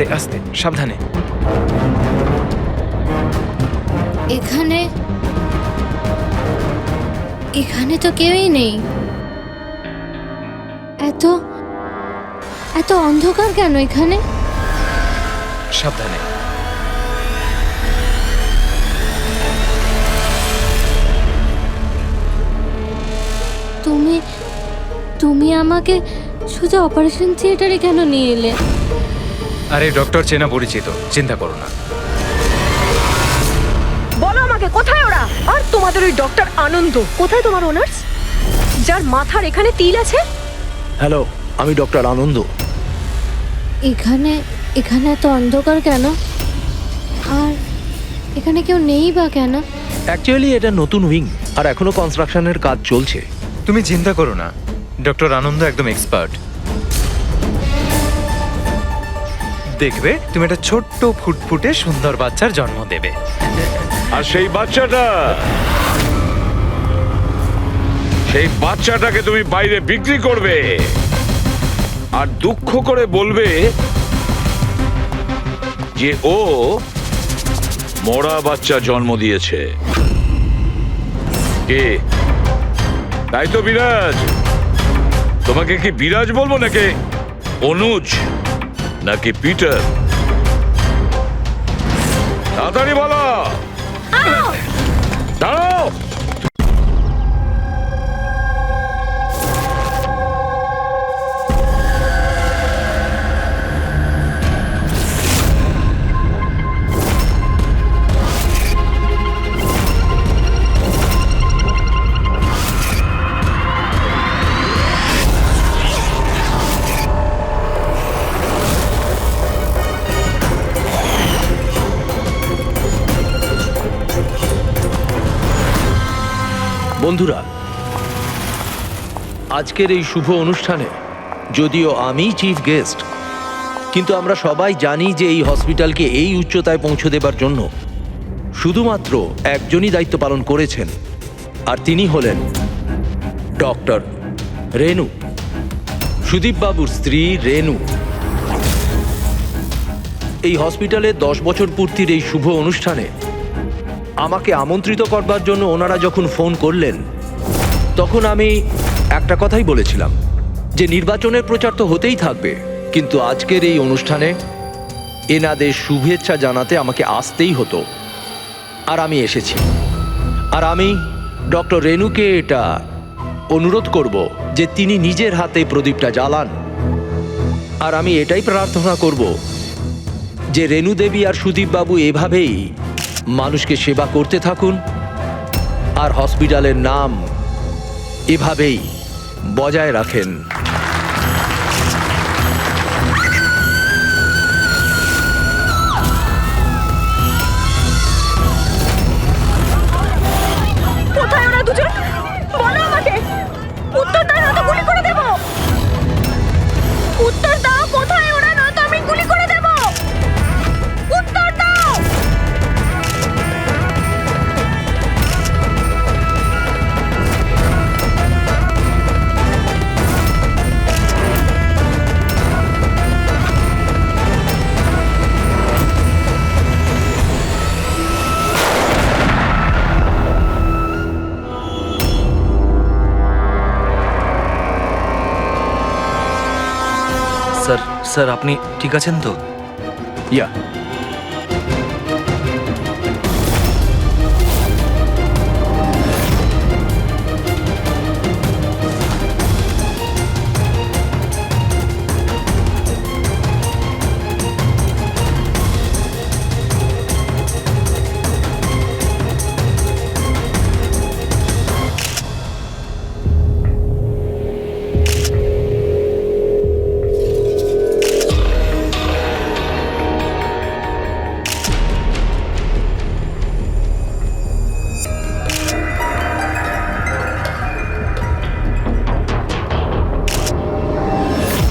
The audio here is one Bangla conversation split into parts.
আস্তে আস্তে, সাবধানে। এখানে এখানে তো কেউই নেই। এত এত অন্ধকার কেন এখানে? সাবধানে। তুমি তুমি আমাকে শুধু অপারেশন থিয়েটারে কেন নিয়ে এলে? আরে ডক্টর চেনা পরিচিত, চিন্তা করো না। বলো আমাকে কোথায় ওরা? আর তোমাদের ওই ডক্টর আনন্দ কোথায়? তোমার ওনার্স যার মাথার এখানে তিল আছে? হ্যালো, আমি ডক্টর আনন্দ। এখানে এখানে এত অন্ধকার কেন? আর এখানে কেউ নেই বা কেন? অ্যাকচুয়ালি এটা নতুন উইং, আর এখনো কনস্ট্রাকশনের কাজ চলছে। তুমি চিন্তা করো না, ডক্টর আনন্দ একদম এক্সপার্ট। দেখবে তুমি একটা ছোট্ট ফুটফুটে সুন্দর বাচ্চার জন্ম দেবে। আর সেই বাচ্চাটাকে তুমি বাইরে বিক্রি করবে আর দুঃখ করে বলবে যে ও মরা বাচ্চা জন্ম দিয়েছে। কে? তাই তো বিরাজ। তোমাকে কি বিরাজ বলবো নাকি অনুজ নাকি পিটার? তাড়াতাড়ি বলো। দাঁড়াও। বন্ধুরা, আজকের এই শুভ অনুষ্ঠানে যদিও আমি চিফ গেস্ট, কিন্তু আমরা সবাই জানি যে এই হসপিটালকে এই উচ্চতায় পৌঁছে দেবার জন্য শুধুমাত্র একজনই দায়িত্ব পালন করেছেন, আর তিনি হলেন ডক্টর রেনু, সুদীপ বাবুর স্ত্রী রেনু। এই হসপিটালে 10 বছর পূর্তির এই শুভ অনুষ্ঠানে আমাকে আমন্ত্রিত করবার জন্য ওনারা যখন ফোন করলেন, তখন আমি একটা কথাই বলেছিলাম যে নির্বাচনের প্রচার তো হতেই থাকবে, কিন্তু আজকের এই অনুষ্ঠানে এনাদের শুভেচ্ছা জানাতে আমাকে আসতেই হতো। আর আমি এসেছি। আর আমি ডক্টর রেনুকে এটা অনুরোধ করব যে তিনি নিজের হাতে প্রদীপটা জ্বালান। আর আমি এটাই প্রার্থনা করব যে রেনু দেবী আর সুদীপ বাবু এভাবেই মানুষকে সেবা করতে থাকুন, আর হসপিটালের নাম এভাবেই বজায় রাখেন। কোথায় ওরা দুজন? বলো আমাকে। উত্তর দাও, নয়তো গুলি করে দেব। উত্তর দাও, কোথায় ওরা, নয়তো আমি গুলি করে দেব। উত্তর দাও। স্যার আপনি ঠিক আছেন তো? ইয়া,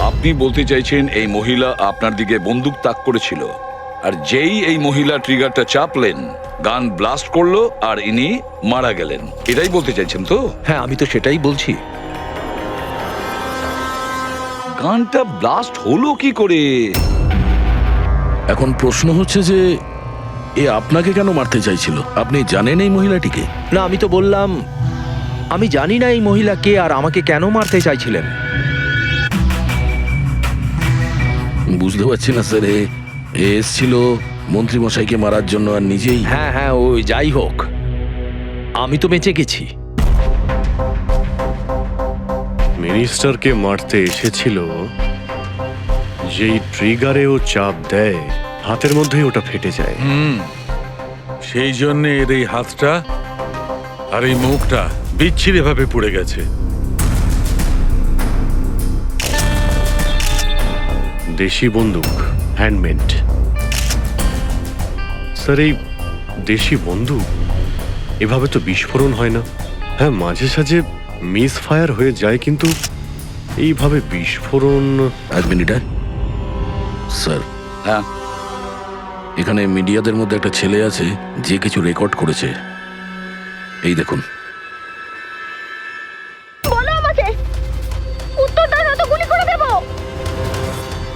আপনি বলতে চাইছেন এই মহিলা আপনার দিকে বন্দুক তাক করেছিল, আর যেই এই মহিলা ট্রিগারটা চাপলেন, গান ব্লাস্ট করলো আর ইনি মারা গেলেন, এটাই বলতে চাইছেন তো? হ্যাঁ, আমি তো সেটাই বলছি। গানটা ব্লাস্ট হলো কি করে? এখন প্রশ্ন হচ্ছে যে এ আপনাকে কেন মারতে চাইছিল? আপনি জানেন এই মহিলাটিকে? না, আমি তো বললাম আমি জানি না এই মহিলা কে আর আমাকে কেন মারতে চাইছিলেন। বুঝতে পারছি না স্যার, এ এসছিল মন্ত্রীমশাইকে মারার জন্য আর নিজেই। হ্যাঁ হ্যাঁ, ওই যাই হোক, আমি তো বেঁচে গেছি। মিনিস্টারকে মারতে এসেছিল, যেই ট্রিগারে ও চাপ দেয় হাতের মধ্যেই ওটা ফেটে যায়। সেই জন্য এর এই হাতটা আর এই মুখটা বিচ্ছিরি ভাবে পুড়ে গেছে। দেশি বন্দুক, হ্যান্ডমেড। স্যার, এই দেশি বন্দুক এভাবে তো বিস্ফোরণ হয় না। হ্যাঁ, মাঝে সাঝে মিস ফায়ার হয়ে যায়, কিন্তু এইভাবে বিস্ফোরণ। এক মিনিট। স্যার, হ্যাঁ, এখানে মিডিয়াদের মধ্যে একটা ছেলে আছে যে কিছু রেকর্ড করেছে। এই দেখুন। বলো আমাকে, উত্তর দাও না তো গুলি করে দেব।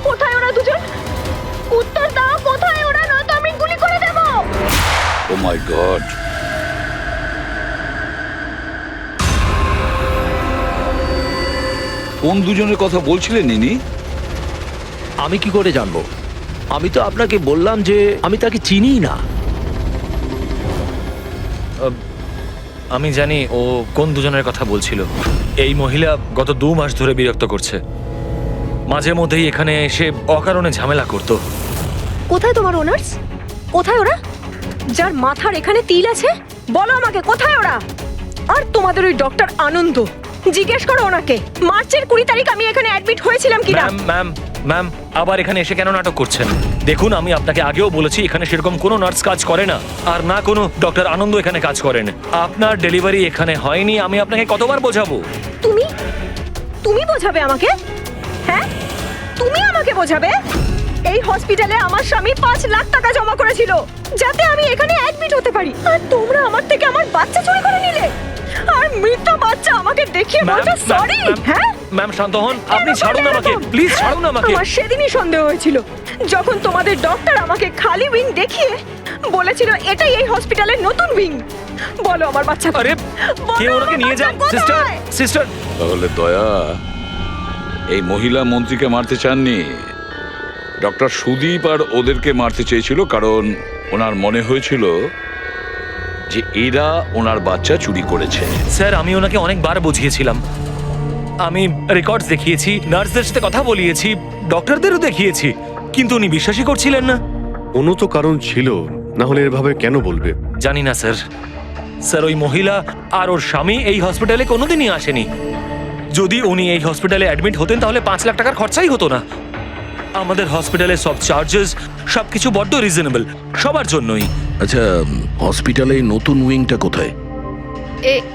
কোথায় ওরা দুজন? উত্তর দাও, কোথায় ওরা, নয়তো আমি গুলি করে দেব। ও মাই গড। কোন দুজনের কথা বলছিলেন ইনি? আমি কি করে জানবো? আমি তো আপনাকে বললাম যে আমি তাকে চিনি না। আমি জানি ও কোন দুজনের কথা বলছিল। এই মহিলা গত 2 মাস ধরে বিরক্ত করছে। মাঝে মধ্যেই এখানে এসে অকারণে ঝামেলা করত। কোথায় তোমার ওনার্স? কোথায় ওরা? যার মাথার এখানে তিল আছে, বলো আমাকে কোথায় ওরা? আর তোমাদের ওই ডক্টর আনন্দ, জিজ্ঞেস করো ওনাকে মার্চের 20 তারিখ আমি এখানে অ্যাডমিট হয়েছিলাম কিনা। ম্যাম, আবার এখানে এসে কেন নাটক করছেন? দেখুন, আমি আপনাকে আগেও বলেছি এখানে সেরকম কোনো নার্স কাজ করে না, আর না কোনো ডক্টর আনন্দ এখানে কাজ করেন। আপনার ডেলিভারি এখানে হয়নি, আমি আপনাকে কতবার বোঝাবো? তুমি বোঝাবে আমাকে? হ্যাঁ, তুমি আমাকে বোঝাবে? এই হসপিটালে আমার স্বামী 5 লাখ টাকা জমা করেছিল যাতে আমি এখানে অ্যাডমিট হতে পারি, আর তোমরা আমার থেকে আমার বাচ্চা চুরি করে নিলে, আর মৃত বাচ্চা আমাকে দেখিয়ে বলছো সরি। হ্যাঁ ম্যাম, শান্ত হন। আপনি ছাড়ুন আমাকে, প্লিজ ছাড়ুন আমাকে। আমার সেদিনই সন্দেহ হয়েছিল যখন তোমাদের ডক্টর আমাকে খালি উইং দেখিয়ে বলেছিল এটাই এই হসপিটালের নতুন উইং। বলো আমার বাচ্চা আরে, কে ওনাকে নিয়ে যান? সিস্টার। তাহলে দয়া এই মহিলা মন্ত্রীকে মারতে চাননি, ডক্টর সুদীপ আর ওদেরকে মারতে চেয়েছিল, কারণ ওনার মনে হয়েছিল যে এরা ওনার বাচ্চা চুরি করেছে। স্যার, আমি ওনাকে অনেকবার বুঝিয়েছিলাম। আমি রেকর্ডস দেখিয়েছি, নার্সদের সাথে কথা বলিয়েছি, ডক্টরদেরও দেখিয়েছি, কিন্তু উনি বিশ্বাসই করছিলেন না। কোনো তো কারণ ছিল, না হলে এভাবে কেন বলবে? জানি না স্যার। স্যার, ওই মহিলা আর ওর স্বামী এই হসপিটালে কোনোদিনই আসেনি। যদি উনি এই হসপিটালে অ্যাডমিট হতেন তাহলে 5 লাখ টাকার খরচাই হতো না। আমাদের হসপিটালে সব চার্জেস সবকিছু বড্ড রিজনেবল সবার জন্যই। আচ্ছা, হসপিটালে নতুন উইংটা কোথায়?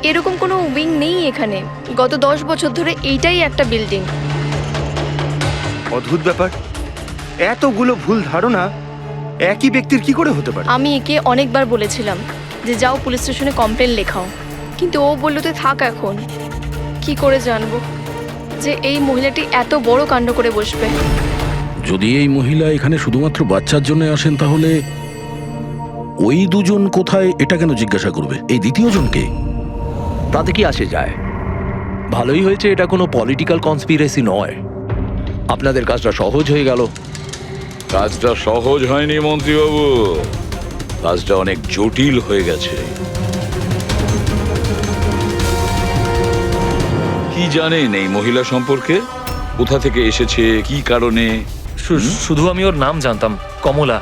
এরকম কোনো উইং নেই এখানে। গত 10 বছর ধরে এইটাই একটা বিল্ডিং। অদ্ভুত ব্যাপার, এতগুলো ভুল ধারণা একই ব্যক্তির কি করে হতে পারে? আমি একে অনেকবার বলেছিলাম যে যাও পুলিশ স্টেশনে কমপ্লেন লেখাও, কিন্তু ও বলল তো থাক। এখন কি করে জানবো যে এই মহিলাটি এত বড় কাণ্ড করে বসবে? যদি এই মহিলা এখানে শুধুমাত্র বাচ্চার জন্য আসেন, তাহলে ওই দুজন কোথায় এটা কেন জিজ্ঞাসা করবে? এই দ্বিতীয় জনকে তাতে কি আসে যায়? ভালোই হয়েছে এটা কোনো পলিটিক্যাল কনস্পিরেসি নয়। আপনাদের কাজটা সহজ হয়ে গেল। কাজটা সহজ হয়নি মন্ত্রীবাবু, কাজটা অনেক জটিল হয়ে গেছে। কি জানেন এই মহিলা সম্পর্কে? কোথা থেকে এসেছে, কি কারণে? শুধু আমি ওর নাম জানতাম, কমলা।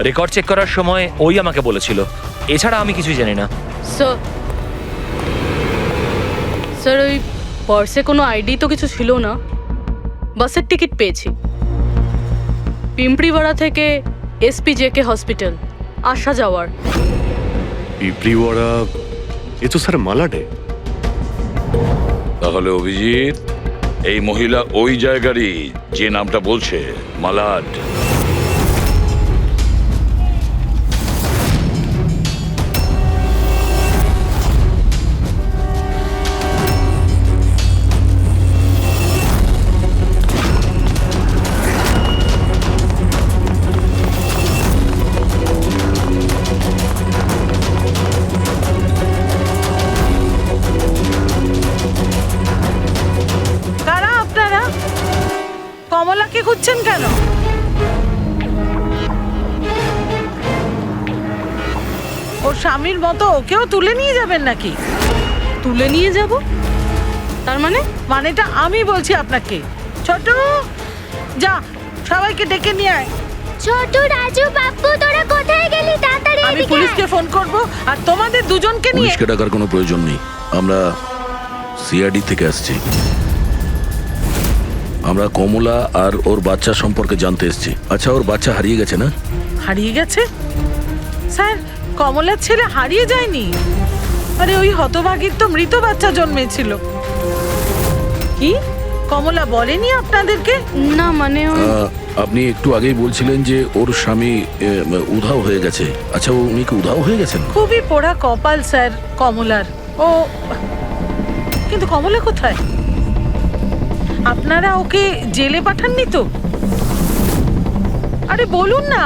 রেকর্ড চেক করার সময় ওই আমাকে বলেছিল, এছাড়া আমি কিছুই জানি না। স্যার, ওই পার্সে কোনো আইডি তো কিছু ছিল না। বাসের টিকিট পেয়েছি, পিম্পড়িওয়াড়া থেকে SPJK হসপিটাল আসা যাওয়ার। পিঁপড়িওয়াড়া? এ তো স্যার মালাডে। তাহলে অভিজিৎ, এই মহিলা ওই জায়গারই যে নামটা বলছে, মালাড। কমলাকে খুঁজছেন কেন? ওর স্বামীর মতো ওকেও তুলে নিয়ে যাবেন নাকি? তুলে নিয়ে যাব? তার মানে? মানেটা আমি বলছি আপনাকে। ছোট, যা সবাইকে ডেকে নিয়ে আয়। ছোট, রাজু, বাপ্পু, তোরা কোথায় গেলি? তাড়াতাড়ি আমি পুলিশকে ফোন করব আর তোমাদের দুজনকে নিয়ে। পুলিশকে ডাকার কোনো প্রয়োজন নেই, আমরা সিআইডি থেকে আসছি। আমরা কমলা আর ওর বাচ্চা সম্পর্কে জানতে এসেছি। আচ্ছা, ওর বাচ্চা হারিয়ে গেছে না? হারিয়ে গেছে? স্যার, কমলার ছেলে হারিয়ে যায়নি। আরে ওই হতভাগীর তো মৃত বাচ্চা জন্মেছিল। কি কমলা বলেনি আপনাদেরকে? না মানে আপনি একটু আগেই বলছিলেন যে ওর স্বামী উধাও হয়ে গেছে। আচ্ছা, উনি কি উধাও হয়ে গেছেন? খুবই পোড়া কপাল স্যার কমলার। ও কিন্তু কমলা কোথায়? আপনারা ওকে জেলে পাঠাননি তো? আরে বলুন না।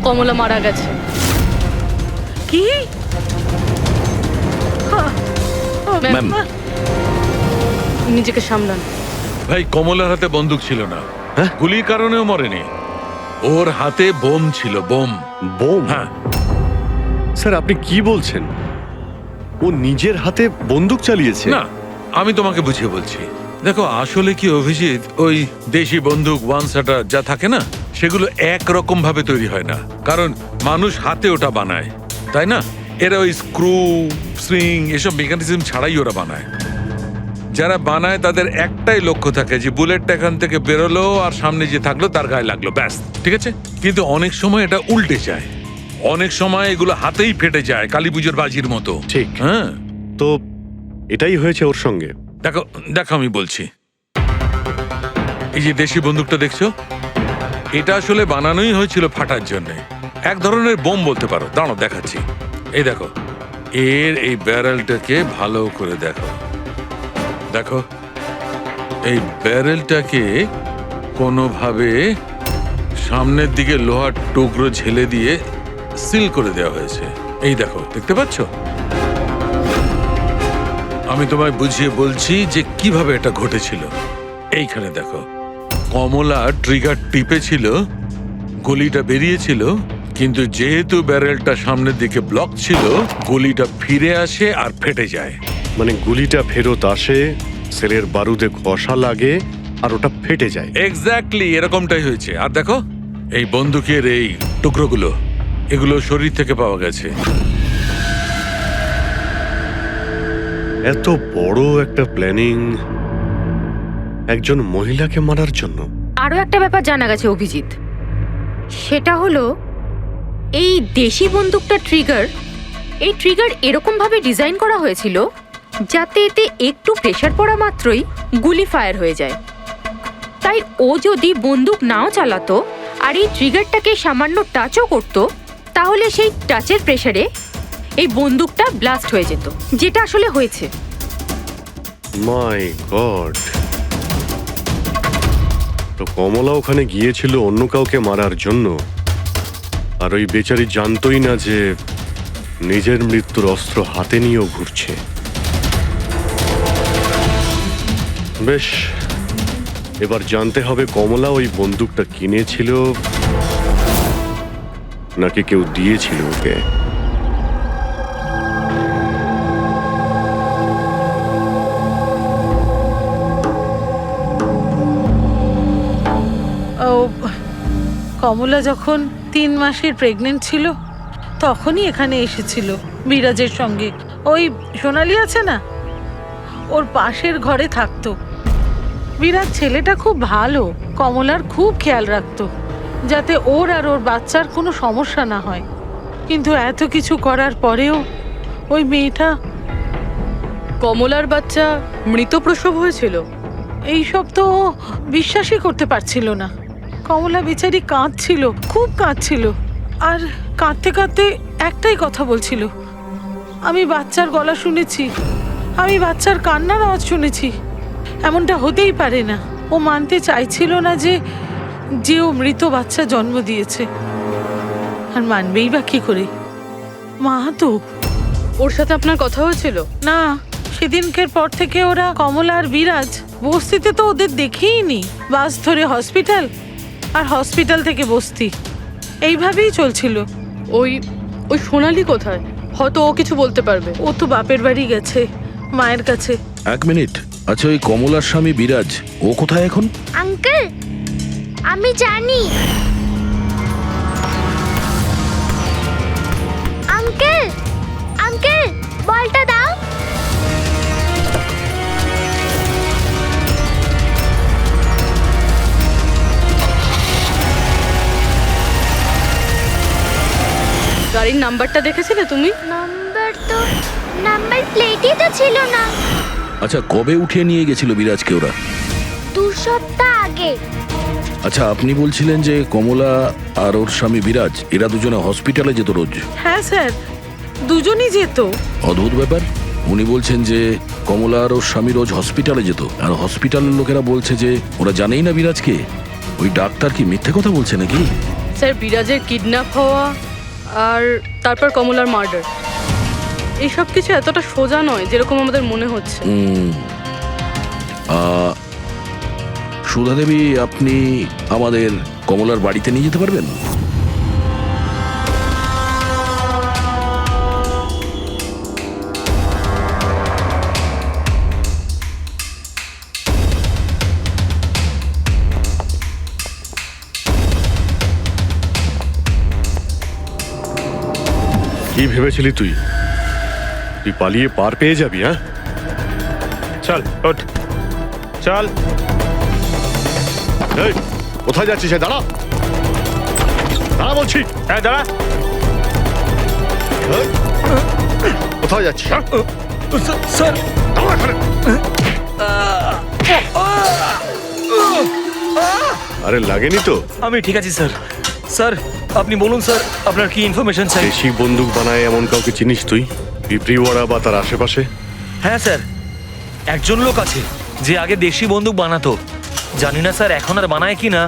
কমলা মারা গেছে। কি? ম্যাম, নিজেকে সামলান। ভাই, কমলার হাতে বন্দুক ছিল না, গুলির কারণেও মরেনি। ওর হাতে বোম ছিল, বোম। বোম? হ্যাঁ। স্যার, আপনি কি বলছেন? ও নিজের হাতে বন্দুক চালিয়েছে? না, আমি তোমাকে বুঝিয়ে বলছি। দেখো, আসলে কি অভিজিৎ, ওই দেশি বন্দুক ওয়ান শাটার যা থাকে না, সেগুলো একরকম ভাবে তৈরি হয় না। কারণ মানুষ হাতে ওটা বানায়, তাই না? এরা ওই স্ক্রু, স্প্রিং এসব মেকানিজম ছাড়াই ওরা বানায়। যারা বানায় তাদের একটাই লক্ষ্য থাকে যে বুলেটটা এখান থেকে বেরোলো আর সামনে যে থাকলো তার গায়ে লাগলো, ব্যাস, ঠিক আছে? কিন্তু অনেক সময় এটা উল্টে যায়, অনেক সময় এগুলো হাতেই ফেটে যায়, কালী পুজোর বাজির মতো। ঠিক। হ্যাঁ, তো এটাই হয়েছে ওর সঙ্গে। দেখো দেখো, আমি বলছি, এই যে দেশি বন্দুকটা দেখছো, এটা আসলে বানানোই হয়েছিল ফাটার জন্য। এক ধরনের বোম বলতে পারো। দাঁড়াও, দেখাচ্ছি। এই দেখো, এর এই ব্যারেলটাকে ভালো করে দেখো। দেখো, এই ব্যারেলটাকে কোনোভাবে সামনের দিকে লোহার টুকরো ঝেলে দিয়ে সিল করে দেওয়া হয়েছে। এই দেখো, দেখতে পাচ্ছ? আমি তোমায় বুঝিয়ে বলছি যে কিভাবে এটা ঘটেছিল। এইখানে দেখো, কমলা ট্রিগার টিপেছিল, গুলিটা বেরিয়েছিল, কিন্তু যেহেতু ব্যারেলটা সামনের দিকে ব্লক ছিল, গুলিটা ফিরে আসে আর ফেটে যায়। মানে গুলিটা ফেরত আসে, সেলের বারুদে ঘষা লাগে আর ওটা ফেটে যায়। এক্স্যাক্টলি এরকমটাই হয়েছে। আর দেখো, এই বন্দুকের এই টুকরোগুলো, এগুলো শরীর থেকে পাওয়া গেছে। এত বড় একটা প্ল্যানিং একজন মহিলাকে মারার জন্য। আরো একটা ব্যাপার জানা গেছে অভিজিৎ, সেটা হলো এই দেশি বন্দুকটা এই ট্রিগার এরকম ভাবে ডিজাইন করা হয়েছিল যাতে এতে একটু প্রেসার পড়া মাত্রই গুলি ফায়ার হয়ে যায়। তাই ও যদি বন্দুক নাও চালাতো আর এই ট্রিগারটাকে সামান্য টাচও করতো, তাহলে সেই টাচের প্রেসারে এই বন্দুকটা ব্লাস্ট হয়ে যেত, যেটা আসলে হয়েছে। মাই গড! তো কমলা ওখানে গিয়েছিল অন্য কাউকে মারার জন্য, আর ওই বেচারি জানতোই না যে নিজের মৃত্যুর অস্ত্র হাতে নিয়েও ঘুরছে। বেশ, এবার জানতে হবে কমলা ওই বন্দুকটা কিনেছিল নাকি কেউ দিয়েছিল ওকে। কমলা যখন 3 মাসের প্রেগনেন্ট ছিল তখনই এখানে এসেছিল বিরাজের সঙ্গে। ওই সোনালি আছে না, ওর পাশের ঘরে থাকতো। বিরাজ ছেলেটা খুব ভালো, কমলার খুব খেয়াল রাখতো যাতে ওর আর ওর বাচ্চার কোনো সমস্যা না হয়। কিন্তু এত কিছু করার পরেও ওই মেয়েটা। কমলার বাচ্চা মৃত প্রসব হয়েছিল? এইসব তো বিশ্বাসই করতে পারছিল না। কমলা বেচারি কাঁদছিল, খুব কাঁদছিল, আর কাঁদতে কাঁদতে একটাই কথা বলছিল, আমি বাচ্চার গলা শুনেছি, আমি বাচ্চার কান্নার আওয়াজ শুনেছি। এমনটা হতেই পারে না। ও মানতে চাইছিল না যে ও মৃত বাচ্চা জন্ম দিয়েছে। আর মানবেই বা কি করে? মা তো। ওর সাথে আপনার কথা হয়েছিল? না, সে সেদিনকের পর থেকে ওরা কমলা আর বিরাজ বস্তিতে তো ওদের দেখেই নি। বাস ধরে হসপিটাল আর হসপিটাল থেকে বস্তি, এইভাবেই চলছিল। ওই ওই সোনালি কোথায়? হয়তো ও কিছু বলতে পারবে। ও তো বাপের বাড়ি গেছে, মায়ের কাছে। এক মিনিট, আচ্ছা ওই কমলার স্বামী বিরাজ ও কোথায় এখন? আঙ্কেল, আমি জানি। আঙ্কেল, আঙ্কেল, বলটা দাও। গাড়ির নাম্বারটা দেখেছিলে তুমি? নাম্বার প্লেটই তো ছিল না। আচ্ছা কবে উঠিয়ে নিয়ে গেছিল বিরাজকে ওরা? 2 সপ্তাহ আগে। আচ্ছা আপনি বলছিলেন যে কমলা আর ওর স্বামী বিরাজ এরা দুজনে হসপিটালে যেত রোজ? হ্যাঁ স্যার, দুজনই যেত। অদ্ভুত ব্যাপার। উনি বলছেন যে কমলা আর ওর স্বামী রোজ হসপিটালে যেত, আর হসপিটালের লোকেরা বলছে যে ওরা জানেই না বিরাজকে। ওই ডাক্তার কি মিথ্যে কথা বলছে নাকি? স্যার, বিরাজের কিডন্যাপ হওয়া আর তারপর কমলার মার্ডার, এইসব কিছু এতটা সোজা নয় যেরকম আমাদের মনে হচ্ছে। সুধা দেবী, আপনি আমাদের কমলার বাড়িতে নিয়ে যেতে পারবেন? কি ভেবেছিলি তুই? তুই পালিয়ে পার পেয়ে যাবি? হ্যাঁ, চল ওঠ, চল। এই, কোথায় যাচ্ছিস? দাঁড়া, দাঁড়া বলছি। হ্যাঁ দাঁড়া। এই, কোথায় যাচ্ছিস? স্যার, দাঁড়া এখানে। আরে লাগেনি তো? আমি ঠিক আছি স্যার। স্যার আপনি বলুন স্যার, আপনার কি ইনফরমেশন চাই? দেশি বন্দুক বানায় এমন কাউকে চিনিস তুই? পিঁপড়িওয়াড়া বা তার আশেপাশে? হ্যাঁ স্যার, একজন লোক আছে যে আগে দেশি বন্দুক বানাতো। জানি না স্যার এখন আর বানায় কি না,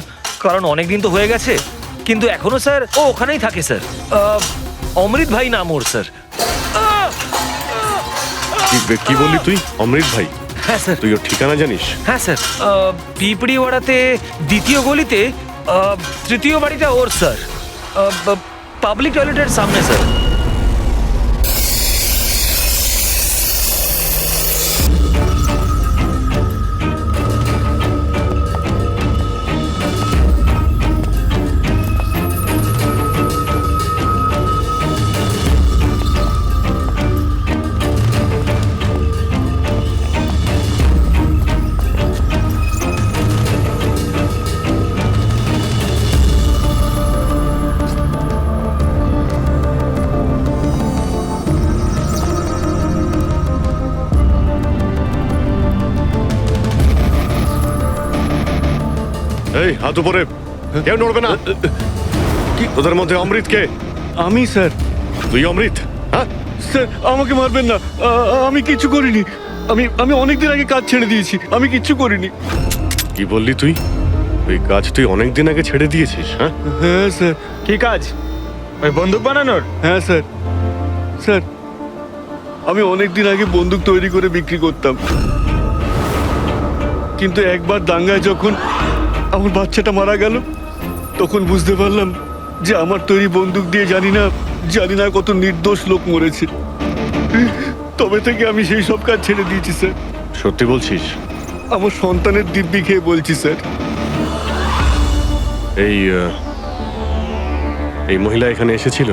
কারণ অনেক দিন তো হয়ে গেছে। কিন্তু এখনো স্যার ও ওখানেই থাকে স্যার। অমৃত ভাই নাম ওর স্যার। কি বললি তুই? অমৃত ভাই? হ্যাঁ স্যার। তুই ওর ঠিকানা জানিস? হ্যাঁ স্যার, পিঁপড়িওয়াড়াতে 2য় গলিতে 3য় বাড়িটা ওর স্যার। পাবলিক টয়লেটের সামনে স্যার। এই হাত উপরে, কেউ নড়বে না। তোদের মধ্যে অমৃত কে? আমি স্যার। তুই অমৃত? হ্যাঁ স্যার, আমাকে মারবেন না, আমি কিছু করিনি। আমি অনেকদিন আগে কাজ ছেড়ে দিয়েছি, আমি কিচ্ছু করিনি। কি বললি তুই? ওই কাজ তুই অনেকদিন আগে ছেড়ে দিয়েছিস? হ্যাঁ হ্যাঁ স্যার। কি কাজ? ওই বন্দুক বানানোর? হ্যাঁ স্যার। স্যার, আমি অনেকদিন আগে বন্দুক তৈরি করে বিক্রি করতাম, কিন্তু একবার দাঙ্গায় যখন আমার বাচ্চাটা মারা গেল, তখন বুঝতে পারলাম যে আমার তৈরি বন্দুক দিয়ে জানি না কত নির্দোষ লোক মরেছে। তবে থেকে আমি সেই সব কাজ ছেড়ে দিয়েছি স্যার। সত্যি বলছিস? আমার সন্তানের দিব্যি খেয়ে বলছি স্যার। এই মহিলা এখানে এসেছিল?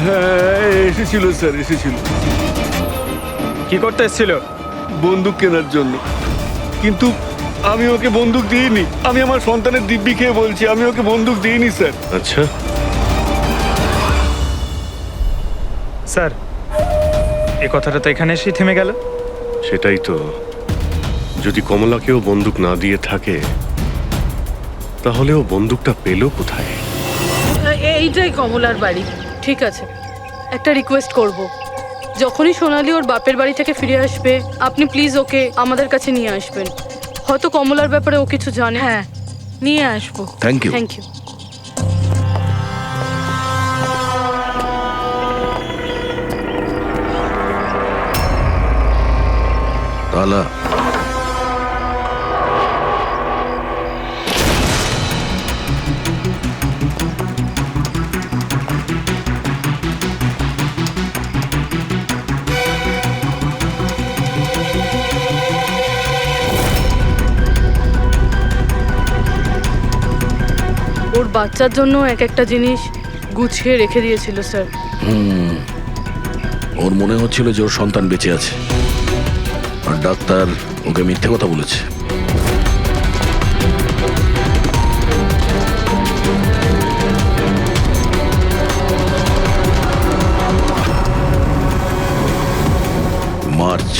হ্যাঁ এসেছিল স্যার, এসেছিল। কি করতে এসেছিল? বন্দুক কেনার জন্য। কিন্তু আমি ওকে বন্দুক দিইনি। আমি আমার সন্তানের দিব্যি খেয়ে বলছি, আমি ওকে বন্দুক দিইনি স্যার। আচ্ছা স্যার, এই কথাটা তো এখানে এসেই থেমে গেল। সেটাই তো। যদি কমলাকেও বন্দুক না দিয়ে থাকে, তাহলে ও বন্দুকটা পেল কোথায়? এইটাই কমলার বাড়ি। ঠিক আছে, একটা রিকোয়েস্ট করব, যখনই সোনালি ওর বাপের বাড়ি থেকে ফিরে আসবে আপনি প্লিজ ওকে আমাদের কাছে নিয়ে আসবেন। হয়তো কমলার ব্যাপারে ও কিছু জানে। হ্যাঁ, নিয়ে আসবো। Thank you. Thank you. তালা ওর বাচ্চার জন্য এক একটা জিনিস গুছিয়ে রেখে দিয়েছিল স্যার। ওর মনে হচ্ছিল যে ওর সন্তান বেঁচে আছে, আর ডাক্তার ওকে মিথ্যে কথা বলেছে। মার্চ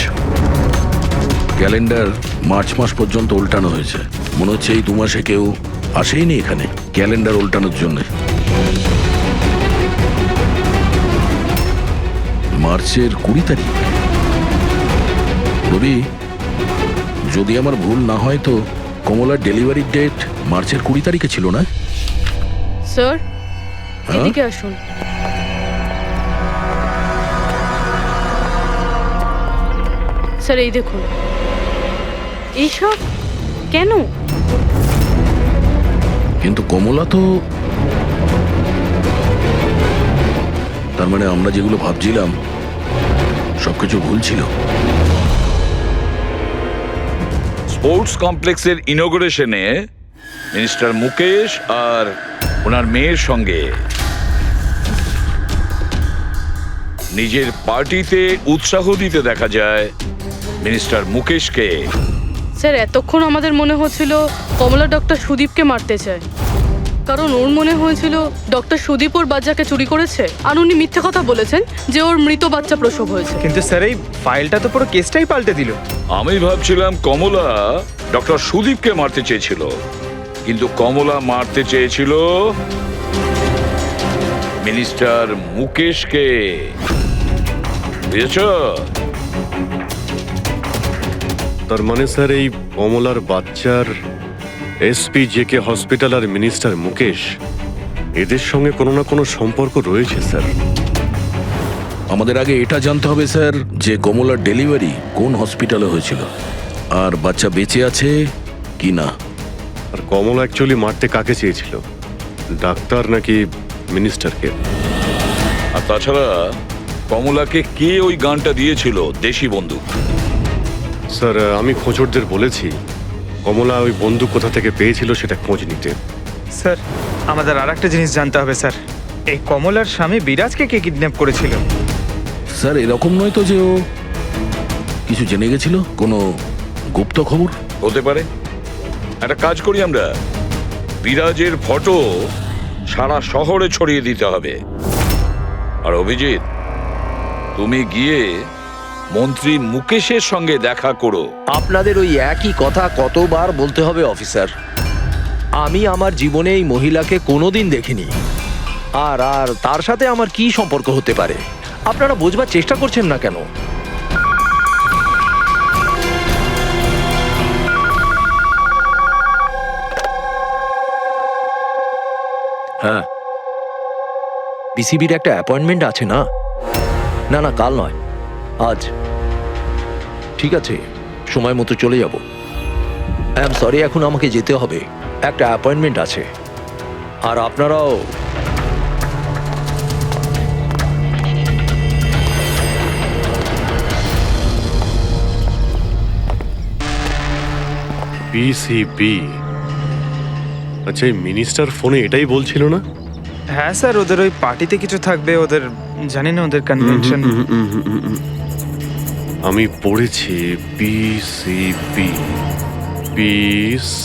ক্যালেন্ডার মার্চ মাস পর্যন্ত উল্টানো হয়েছে। মনে হচ্ছে এই 2 মাসে কেউ আসেইনি এখানে ক্যালেন্ডার উল্টানোর জন্য। মার্চের 20 তারিখ। রবি, যদি আমার ভুল না হয় তো কমলার ডেলিভারি ডেট মার্চের 20 তারিখে ছিল না? স্যার হ্যাঁ? এদিকে আসুন। স্যার এই দেখুন, এইসব কেন? কিন্তু কমলা তো, তার মানে আমরা যেগুলো ভাবছিলাম সবকিছু ভুল ছিল। স্পোর্টস কমপ্লেক্সের ইনোগ্রেশনে মিনিস্টার মুকেশ আর ওনার মেয়ের সঙ্গে নিজের পার্টিতে উৎসাহ দিতে দেখা যায় মিনিস্টার মুকেশকে। স্যার এতক্ষণ আমাদের মনে হচ্ছিল কমলা ডক্টর সুদীপকে মারতে চায়, কারণ ওর মনে হয়েছিল ডক্টর সুদীপ ওর বাচ্চাকে চুরি করেছে, আর উনি মিথ্যে কথা বলেছেন যে ওর মৃত বাচ্চা প্রসব হয়েছে। কিন্তু স্যার এই ফাইলটা তো পুরো কেসটাই পাল্টে দিল। আমি ভাবছিলাম কমলা ডক্টর সুদীপকে মারতে চেয়েছিল, কিন্তু কমলা মারতে চেয়েছিল মিনিস্টার মুকেশকে। বুঝেছ? তার মানে স্যার এই কমলার বাচ্চার এসপি জেকে হসপিটাল আর মিনিস্টার মুকেশ এদের সঙ্গে কোনো না কোনো সম্পর্ক রয়েছে স্যার। আমাদের আগে এটা জানতে হবে স্যার যে কমলার ডেলিভারি কোন হসপিটালে হয়েছিল আর বাচ্চা বেঁচে আছে কি না। আর কমলা অ্যাকচুয়ালি মারতে কাকে চেয়েছিল, ডাক্তার নাকি মিনিস্টারকে? আর তাছাড়া কমলাকে কে ওই গানটা দিয়েছিল, দেশি বন্দুক? স্যার আমি খোঁজরদের বলেছি কমলা ওই বন্দুক কোথা থেকে পেয়েছিল সেটা খোঁজ নিতে। স্যার আমাদের আর একটা জিনিস জানতে হবে স্যার, এই কমলার স্বামী বিরাজকে কে কিডন্যাপ করেছিল? স্যার এরকম নয় তো যে ও কিছু জেনে গেছিল, কোনো গুপ্ত খবর? হতে পারে। একটা কাজ করি আমরা, বিরাজের ফটো সারা শহরে ছড়িয়ে দিতে হবে। আর অভিজিৎ, তুমি গিয়ে মন্ত্রী মুকেশের সঙ্গে দেখা করো। আপনাদের ওই একই কথা কতবার বলতে হবে অফিসার? আমি আমার জীবনে এই মহিলাকে কোনোদিন দেখিনি, আর আর তার সাথে আমার কি সম্পর্ক হতে পারে? আপনারা বোঝবার চেষ্টা করছেন না কেন? হ্যাঁ, বিসিবির একটা অ্যাপয়েন্টমেন্ট আছে না? না না, কাল নয়, আজ। ঠিক আছে, সময় মতো চলে যাব। আই এম সরি, এখন আমাকে যেতে হবে, একটা অ্যাপয়েন্টমেন্ট আছে। আর আপনারাও। বিসিবি? আচ্ছা, এই মিনিস্টার ফোনে এটাই বলছিল না? হ্যাঁ স্যার, ওদের ওই পার্টিতে কিছু থাকবে, ওদের জানি না ওদের কনভেনশন। আমি পড়েছি বিসিবি। বিসিবি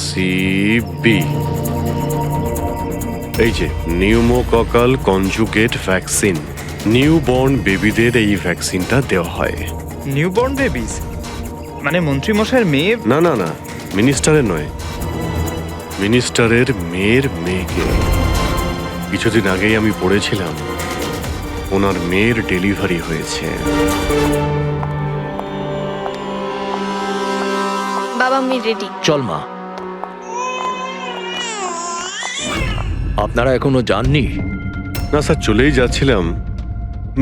এই যে নিউমোককাল কনজুগেট ভ্যাকসিন, নিউবর্ন বেবিদের এই ভ্যাকসিনটা দেওয়া হয়। নিউবর্ন বেবিজ মানে মন্ত্রী মশাইয়ের মেয়ে? না না না, মিনিস্টারের নয়, মিনিস্টারের মেয়ের মেয়েকে। কিছুদিন আগেই আমি পড়েছিলাম ওনার মেয়ের ডেলিভারি হয়েছে। বাবা আমি রেডি। চল মা। আপনারা এখনো যাননি? না স্যার, চলেই যাচ্ছিলাম,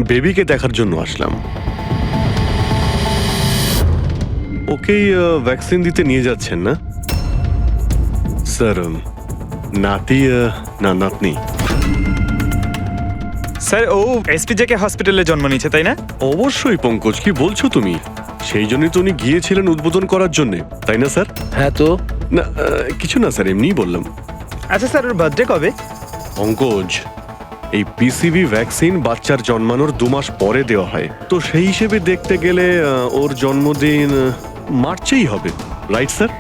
বেবিকে দেখার জন্য আসলাম। ওকেই ভ্যাকসিন দিতে নিয়ে যাচ্ছেন না স্যার? নাতি না নাতনি? স্যার ও এসপিজেকে হসপিটালে জন্ম নিয়েছে তাই না? অবশ্যই পঙ্কজ, কি বলছো তুমি? সেই জন্যই তো উনি গিয়েছিলেন উদ্বোধন করার জন্য, তাই না স্যার? হ্যাঁ তো। না কিছু না স্যার, এমনিই বললাম। আচ্ছা স্যার, ওর বার্থডে কবে? পঙ্কজ, এই পিসিভি ভ্যাকসিন বাচ্চার জন্মানোর 2 মাস পরে দেওয়া হয়, তো সেই হিসেবে দেখতে গেলে ওর জন্মদিন মার্চেই হবে, রাইট স্যার?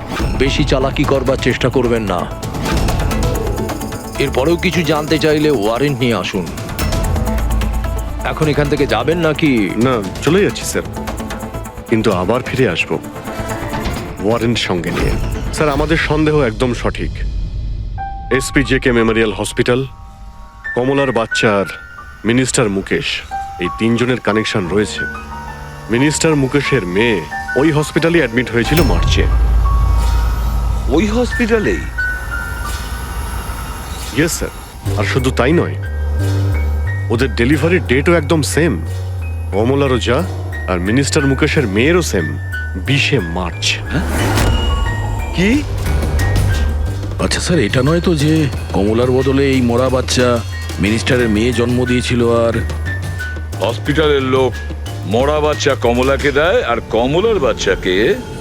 বেশি চালাকি করবার চেষ্টা করবেন না। এরপরেও কিছু জানতে চাইলে ওয়ারেন্ট নিয়ে আসুন। এখন এখান থেকে যাবেন নাকি? না, চলে যাচ্ছি স্যার, কিন্তু আবার ফিরে আসব ওয়ারেন্ট সঙ্গে নিয়ে। স্যার, আমাদের সন্দেহ একদম সঠিক। এসপিজেকে মেমোরিয়াল হসপিটাল, কমলার বাচ্চার মিনিস্টার মুকেশ, এই 3 জনের কানেকশন রয়েছে। মিনিস্টার মুকেশের মেয়ে ওই হসপিটালে অ্যাডমিট হয়েছিল মার্চে। ওই হসপিটালেই? ইয়েস স্যার, আর শুধু তাই নয়, ওদের ডেলিভারির ডেটও একদম সেম। কমলারও যা আর মিনিস্টার মুকেশের মেয়েরও সেম, 20শে মার্চ। কি? আচ্ছা স্যার, এটা নয় তো যে কমলার বদলে এই মরা বাচ্চা মিনিস্টারের মেয়ে জন্ম দিয়েছিল? আর হসপিটালের লোক মরা বাচ্চা কমলাকে দেয় আর কমলার বাচ্চাকে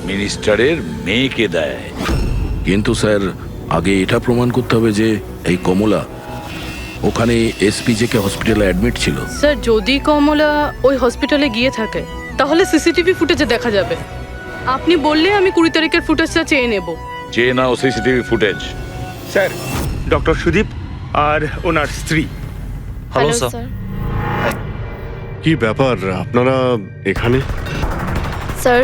মিনিস্টারের মেয়েকে দেয়। কিন্তু স্যার, আগে এটা প্রমাণ করতে হবে যে এই কমলা ওখানে এসপিজেকে হসপিটালে অ্যাডমিট ছিল। স্যার, যদি কমলা ওই হসপিটালে গিয়ে থাকে তাহলে সিসিটিভি ফুটেজে দেখা যাবে। আপনি বললে আমি 20 তারিখের ফুটেজটা চেয়ে নেব। চেয়ে নাও CCTV footage. Sir, doctor Sudip আর ওনার স্ত্রী। Hello sir. কি ব্যাপার, আপনারা এখানে? স্যার,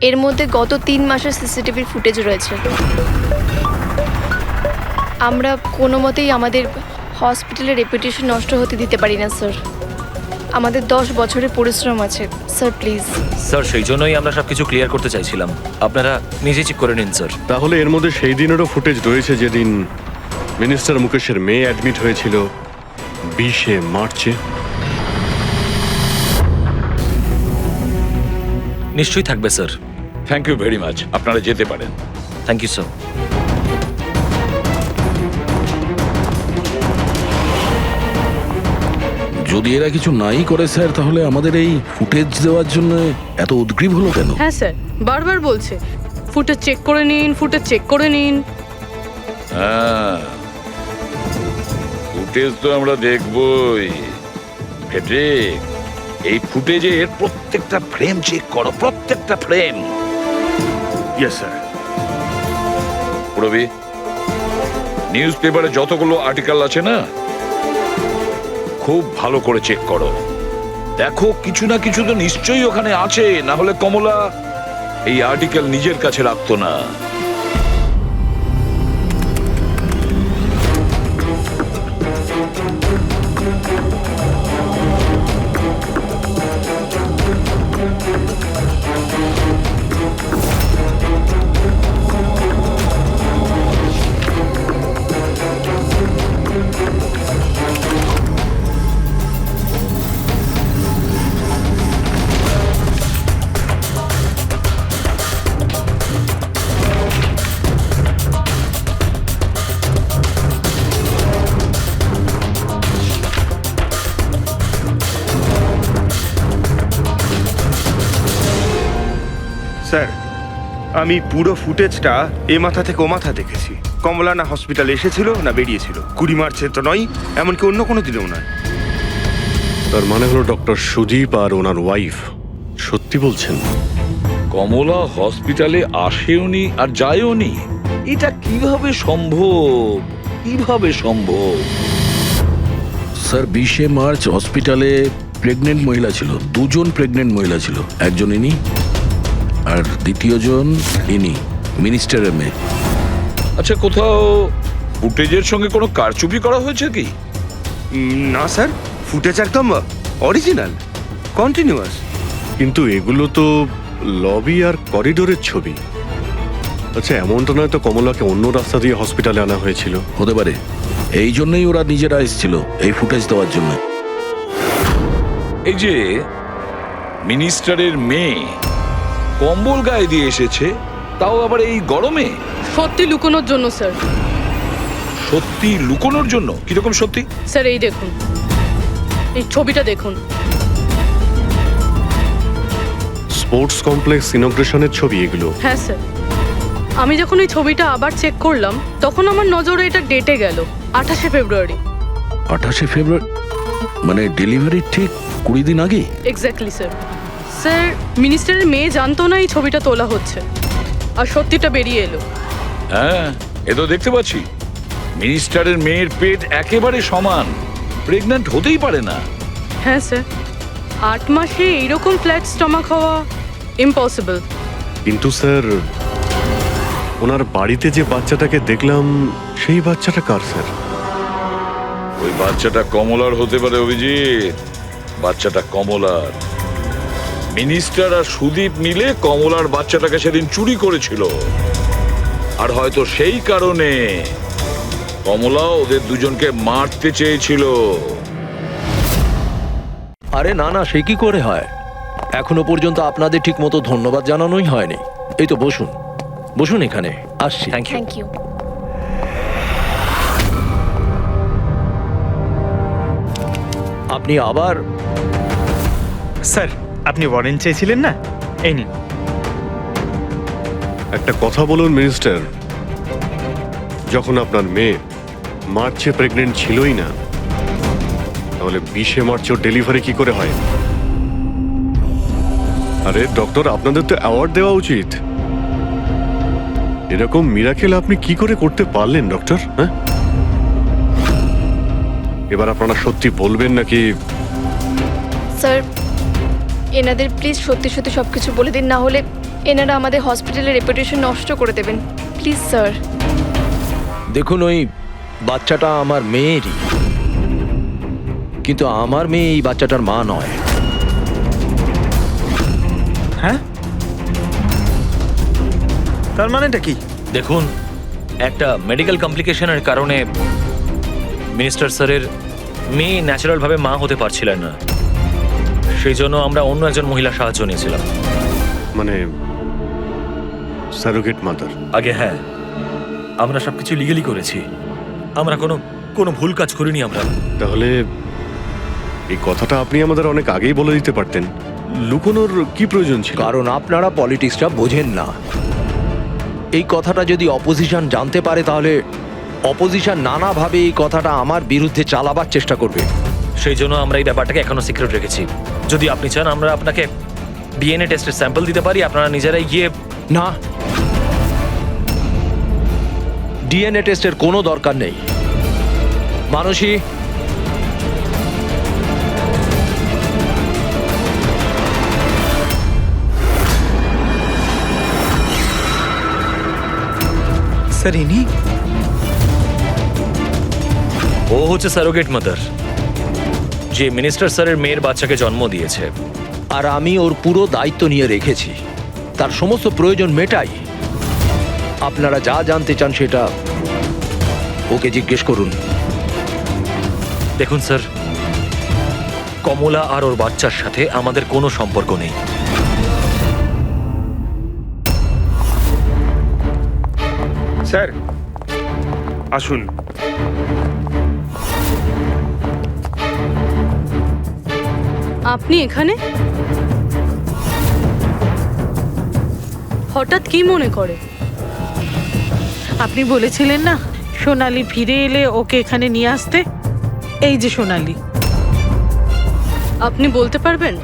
এর মধ্যে গত 3 মাসের সিসিটিভির ফুটেজ রয়েছে। আমরা কোনো মতেই আমাদের হসপিটালের রেপুটেশন নষ্ট হতে দিতে পারি না স্যার। আমাদের 10 বছরের পরিশ্রম আছে স্যার, প্লিজ। স্যার, সেই জন্যই আমরা সবকিছু ক্লিয়ার করতে চাইছিলাম। আপনারা নিজে চেক করে নিন স্যার। তাহলে এর মধ্যে সেই দিনেরও ফুটেজ রয়েছে যেদিন মিনিস্টার মুকেশের মেয়ে অ্যাডমিট হয়েছিল 20শে মার্চে? নিশ্চয়ই থাকবে sir. Thank you very much, আপনারা যেতে পারেন। Thank you sir. যদি এরা কিছু নাই করে স্যার, তাহলে আমাদের এই ফুটেজ দেওয়ার জন্য এত উদ্গ্রীব হলো কেন? হ্যাঁ স্যার, বারবার বলছে ফুটেজ চেক করে নিন, ফুটেজ চেক করে নিন। হ্যাঁ, ফুটেজ তো আমরা দেখবই। ফেডরিক, এই ফুটেজের প্রত্যেকটা ফ্রেম চেক করো, প্রত্যেকটা frame. Yes sir. Ravi, news পেপারে যতগুলো আর্টিকেল আছে না, খুব ভালো করে চেক করো। দেখো কিছু না কিছু তো নিশ্চয়ই ওখানে আছে, না হলে কমলা এই আর্টিকেল নিজের কাছে রাখতো না। স্যার, আমি পুরো ফুটেজটা এ মাথা থেকে ও মাথা দেখেছি। কমলা না হসপিটালে এসেছিল না বেরিয়েছিল। 20 মার্চে তো নয়, এমনকি অন্য কোনো দিনেও নয়। তার মানে হলো ডক্টর সুদীপ আর ওনার ওয়াইফ সত্যি বলছেন? কমলা হসপিটালে আসেওনি আর যায়ওনি? এটা কিভাবে সম্ভব? কিভাবে সম্ভব? স্যার, 20শে মার্চ হসপিটালে প্রেগনেন্ট মহিলা ছিল, 2 জন প্রেগনেন্ট মহিলা ছিল। একজন ইনি আর দ্বিতীয়জন ইনি, মিনিস্টারের মেয়ে। আচ্ছা, কোথাও ফুটেজের সঙ্গে কোনো কারচুপি করা হয়েছে কি? না স্যার, ফুটেজ একদম অরিজিনাল, কন্টিনিউয়াস। কিন্তু এগুলো তো লবি আর করিডোরের ছবি। আচ্ছা, এমনটা নয় তো কমলাকে অন্য রাস্তা দিয়ে হসপিটালে আনা হয়েছিল? হতে পারে, এই জন্যই ওরা নিজেরা এসেছিল এই ফুটেজ দেওয়ার জন্য। এই যে মিনিস্টারের মেয়ে কম্বল গায়ে দিয়ে এসেছে, তাও আবার এই গরমে। সত্যি লুকোনোর জন্য স্যার। সত্যি লুকোনোর জন্য? কিরকম সত্যি? স্যার এই দেখুন, এই ছবিটা দেখুন। স্পোর্টস কমপ্লেক্স ইনগ্রেশনের ছবি এগুলো। হ্যাঁ স্যার, আমি যখন এই ছবিটা আবার চেক করলাম তখন আমার নজরে এটা ডেটে গেল 28শে ফেব্রুয়ারি। 28শে ফেব্রুয়ারি মানে ডেলিভারির ঠিক 20 দিন আগে? Exactly sir. স্যার মিনিস্টারের মেয়ে জানতো না এই ছবিটা তোলা হচ্ছে, আর সত্যিটা বেরিয়ে এলো। হ্যাঁ, এ তো দেখতে পাচ্ছি মিনিস্টারের মেয়ের পেট একেবারে সমান, প্রেগন্যান্ট হতেই পারে না। হ্যাঁ স্যার, 8 মাসে এইরকম ফ্ল্যাট স্টমাক হওয়া ইম্পসিবল। কিন্তু স্যার, ওনার বাড়িতে যে বাচ্চাটাকে দেখলাম সেই বাচ্চাটা কার স্যার? ওই বাচ্চাটা কমলার হতে পারে অভিজিৎ, বাচ্চাটা কমলার। মিনিস্টার আর সুদীপ মিলে কমলার বাচ্চাটাকে সেদিন চুরি করেছিল, আর হয়তো সেই কারণে কমলা ওদের দুজনকে মারতে চেয়েছিল। আরে না না, সে কি করে হয়? এখনো পর্যন্ত আপনাদের ঠিক মতো ধন্যবাদ জানানোই হয়নি। এই তো বসুন, বসুন এখানে, আসছি। Thank you. Thank you. আপনি আবার? স্যার, আপনি ওয়ারেন্ট চেয়েছিলেন না, এই নিন। একটা কথা বলুন মিনিস্টার, যখন আপনার মেয়ে মার্চে প্রেগনেন্ট ছিলই না, তাহলে 20শে মার্চ ওর ডেলিভারি কি করে হয়? আরে ডক্টর, আপনাদের তো অ্যাওয়ার্ড দেওয়া উচিত। এরকম মিরাকেল আপনি কি করে করতে পারলেন ডক্টর? হ্যাঁ, এবার আপনারা সত্যি বলবেন নাকি? স্যার এনাদের প্লিজ সত্যি সত্যি সব কিছু বলে দিন, না হলে এনারা আমাদের হসপিটালের রেপুটেশন নষ্ট করে দেবেন। Please sir. দেখুন, ওই বাচ্চাটা আমার মেয়েরই, কিন্তু আমার মেয়ে এই বাচ্চাটার মা নয়। হ্যাঁ, তার মানেটা কি? দেখুন, একটা মেডিকেল কমপ্লিকেশনের কারণে মিনিস্টার স্যারের মেয়ে ন্যাচারালভাবে মা হতে পারছিলেন না, সেই জন্য আমরা অন্য একজন মহিলার সাহায্য নিয়েছিলাম। মানে সারোগেট মাদার? আগে হ্যাঁ, আমরা সবকিছু লিগালি করেছি, আমরা কোনো ভুল কাজ করিনি আমরা। তাহলে এই কথাটা আপনি আমাদের অনেক আগেই বলে দিতে পারতেন। লুকোনোর কি প্রয়োজন ছিল? কারণ আপনারা পলিটিক্সটা বোঝেন না। এই কথাটা যদি অপোজিশন জানতে পারে তাহলে অপোজিশন নানাভাবে এই কথাটা আমার বিরুদ্ধে চালাবার চেষ্টা করবে। সেই জন্য আমরা এই ব্যাপারটাকে এখনো সিক্রেট রেখেছি। যদি আপনি চান আমরা আপনাকে ডিএনএ টেস্টের স্যাম্পল দিতে পারি, আপনারা নিজেরাই গিয়ে। না, ডিএনএ টেস্টের কোনো দরকার নেই। মানসী, স্যার ইনি? ও হচ্ছে সারোগেট মাদার, যে মিনিস্টার স্যারের মেয়ের বাচ্চাকে জন্ম দিয়েছে। আর আমি ওর পুরো দায়িত্ব নিয়ে রেখেছি, তার সমস্ত প্রয়োজন মেটাই। আপনারা যা জানতে চান সেটা ওকে জিজ্ঞেস করুন। দেখুন স্যার, কমলা আর ওর বাচ্চার সাথে আমাদের কোনো সম্পর্ক নেই। স্যার আসুন। আপনি এখানে হঠাৎ কি মনে করে? আপনি বলেছিলেন না সোনালি ফিরে এলে ওকে এখানে নিয়ে আসতে। এই যে সোনালি। আপনি বলতে পারবেন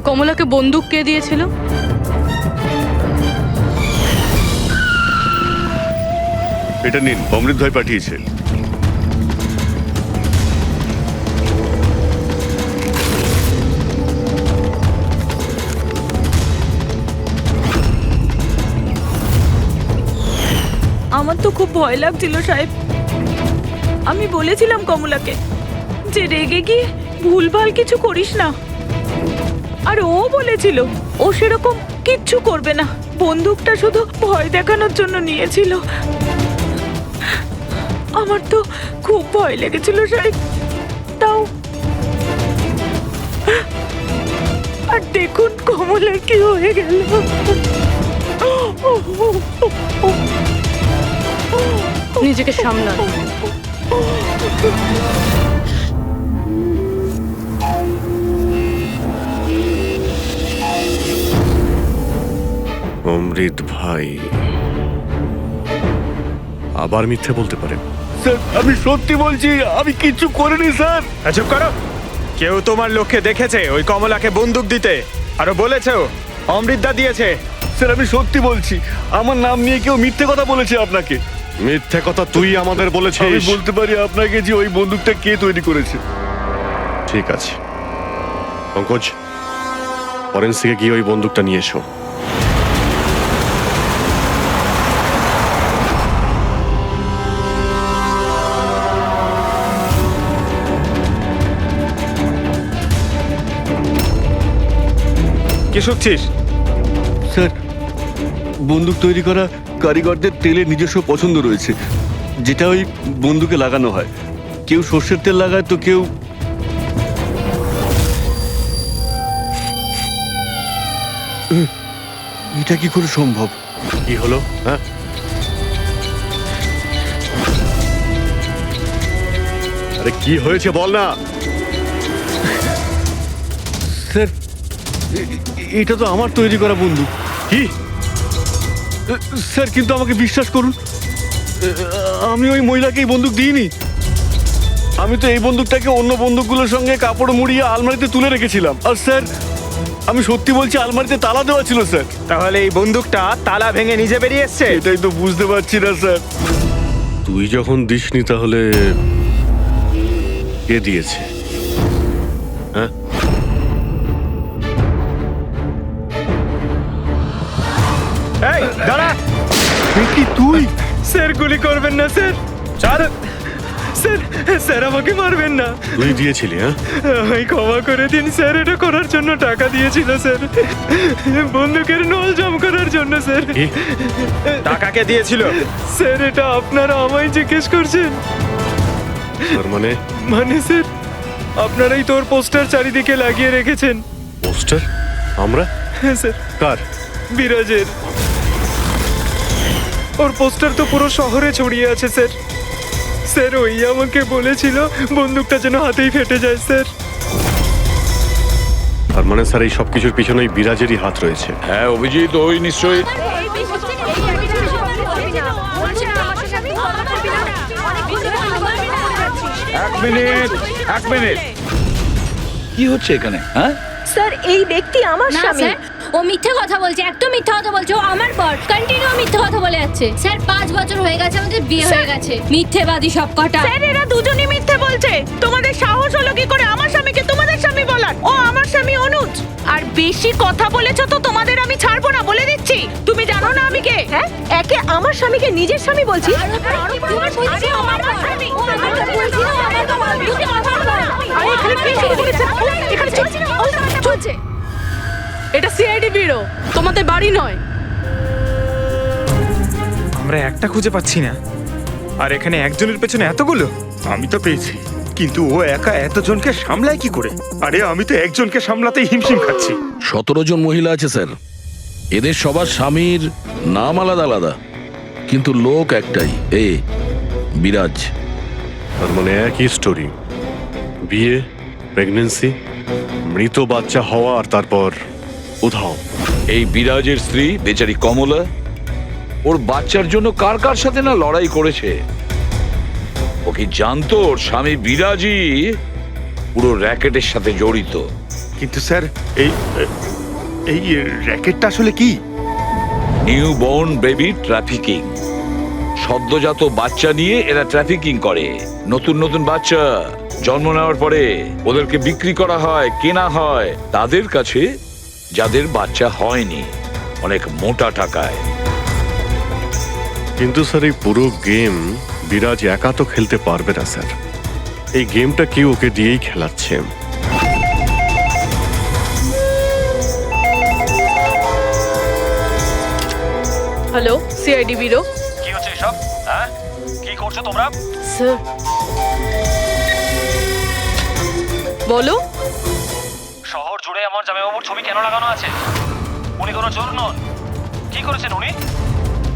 কমলাকে বন্দুক কে দিয়েছিল? এটা নিন, অমৃত ভাই পাঠিয়েছে। আমার তো খুব ভয় লাগছিল সাহেব। আমি বলেছিলাম কমলাকে যে রেগে গিয়ে ভুলভাল কিছু করিস না, আর ও বলেছিল ও সেরকম কিচ্ছু করবে না, বন্দুকটা শুধু ভয় দেখানোর জন্য নিয়েছিল। আমার তো খুব ভয় লেগেছিল সাহেব, তাও আর দেখুন কমলার কি হয়ে গেল। নিজেকে সামলান। অমৃত ভাই আবার মিথ্যে বলতে পারে? স্যার আমি সত্যি বলছি, আমি কিচ্ছু করিনি স্যার। চুপ করো। কেউ তোমার লোককে দেখেছে ওই কমলাকে বন্দুক দিতে? আরো বলেছেও অমৃতদা দিয়েছে। স্যার আমি সত্যি বলছি, আমার নাম নিয়ে কেউ মিথ্যে কথা বলেছে আপনাকে। মিথ্যে কথা তুই আমাদের আমি বলেছিস। বলতে পারি আপনাকে যে ওই বন্দুকটা কে তৈরি করেছে। ঠিক আছে পঙ্কজ, ফরেন্সিকে গিয়ে ওই বন্দুকটা নিয়ে এসো। কি শুনছিস? স্যার বন্দুক তৈরি করা কারিগরদের তেলের নিজস্ব পছন্দ রয়েছে, যেটা ওই বন্দুকে লাগানো হয়। কেউ সর্ষের তেল লাগায় তো কেউ এটা কি করে সম্ভব? কি হলো? হ্যাঁ আরে কি হয়েছে বল না। স্যার এটা তো আমার তৈরি করা বন্দুক। কি? স্যার কিন্তু আমাকে বিশ্বাস করুন, আমি ওই মহিলাকে এই বন্দুক দিইনি। আমি তো এই বন্দুকটাকে অন্য বন্দুকগুলোর সঙ্গে কাপড় মুড়িয়ে আলমারিতে তুলে রেখেছিলাম। আর স্যার আমি সত্যি বলছি, আলমারিতে তালা দেওয়া ছিল স্যার। তাহলে এই বন্দুকটা তালা ভেঙে নিজে বেরিয়ে এসছে? এটাই তো বুঝতে পারছি না স্যার। তুই যখন দিসনি তাহলে কে দিয়েছে? হ্যাঁ এই দাঁড়া। কি তুই? স্যার গুলি করবেন না স্যার। ছাড় স্যার, স্যার আমাকে মারবেন না। তুই দিয়েছিলি? হ্যাঁ আমায় ক্ষমা করে দিন স্যার, এটা করার জন্য টাকা দিয়েছিল স্যার, বন্দুকের নল জম করার জন্য স্যার। কি? টাকাকে দিয়েছিল স্যার? এটা আপনারা আমায় জিজ্ঞেস করছেন? তার মানে? মানে স্যার আপনারাই তোর পোস্টার চারিদিকে লাগিয়ে রেখেছেন। পোস্টার? আমরা? হ্যাঁ স্যার। কার? বিরাজের। ওর পোস্টার তো পুরো শহরে ছড়িয়ে আছে স্যার। স্যার ওই আমাকে বলেছিল বন্দুকটা যেন হাতেই ফেটে যায় স্যার। তার মানে স্যার এই সব কিছুর পিছনে বিরাজেরই হাত রয়েছে। হ্যাঁ অভিজিৎ, ওই নিশ্চয়ই। এক মিনিট কি হচ্ছে এখানে? হ্যাঁ স্যার এই ব্যক্তি আমার না স্বামী। স্যার, ও মিথ্যে কথা বলছে, একদম মিথ্যে কথা বলছে। ও আমার বর, কন্টিনিউ মিথ্যে কথা বলে যাচ্ছে। স্যার 5 বছর হয়ে গেছে আমাদের বিয়ে হয়ে গেছে। মিথ্যেবাদী সব কটা। স্যার এরা দুজনই মিথ্যে বলছে। তোমাদের সাহস হলো কি করে আমার স্বামীকে তোমাদের স্বামী বলার? ও আমার স্বামী অনুজ। আর বেশি কথা বলেছো তো তোমাদের আমি ছাড়বো না, বলে দিচ্ছি। তুমি জানো না আমি কে? হ্যাঁ, একে আমার স্বামীকে নিজের স্বামী বলছি। এটা সিআইডি ব্যুরো, তোমাদের বাড়ি নয়। আমরা একটা খুঁজে পাচ্ছি না, আর এখানে একজনের পেছনে এতগুলো। আমি তো পেয়েছি, কিন্তু ও একা এতজনকে সামলায় কি করে? আরে আমি তো একজনকে সামলাতেই হিমশিম খাচ্ছি। 17 জন মহিলা আছে স্যার। এদের সবার স্বামীর নাম আলাদা আলাদা, কিন্তু লোক একটাই, বিরাজ। তার মানে একই স্টোরি, বিয়ে, প্রেগন্যান্সি, মৃত বাচ্চা হওয়া, আর তারপর উধাও। এই বিরাজের স্ত্রী বেচারি কমলা ওর বাচ্চার জন্য কার কার সাথে না লড়াই করেছে। ও কি জানতো ওর স্বামী বিরাজই পুরো র্যাকেটের সাথে জড়িত? কিন্তু স্যার এই র্যাকেটটা আসলে কি? New born baby trafficking. সদ্যজাত বাচ্চা নিয়ে এরা ট্রাফিকিং করে। নতুন নতুন বাচ্চা জন্ম নেওয়ার পরে ওদেরকে বিক্রি করা হয়, কেনা হয় তাদের কাছে যাদের বাচ্চা হয়নি, অনেক মোটা টাকায়। কিন্তু স্যার এই পুরো গেম বিরাজ একা তো খেলতে পারবে না স্যার। এই গেমটা কেউ ওকে দিয়েই খেলাচ্ছে। Hello CID bureau. কি হচ্ছে সব? হ্যাঁ কি কি করছো তোমরা? স্যার বলো। শহর জুড়ে আমার জামাইবাবুর ছবি কেন লাগানো আছে? উনি কোনো চোর নন। কি করেছেন উনি?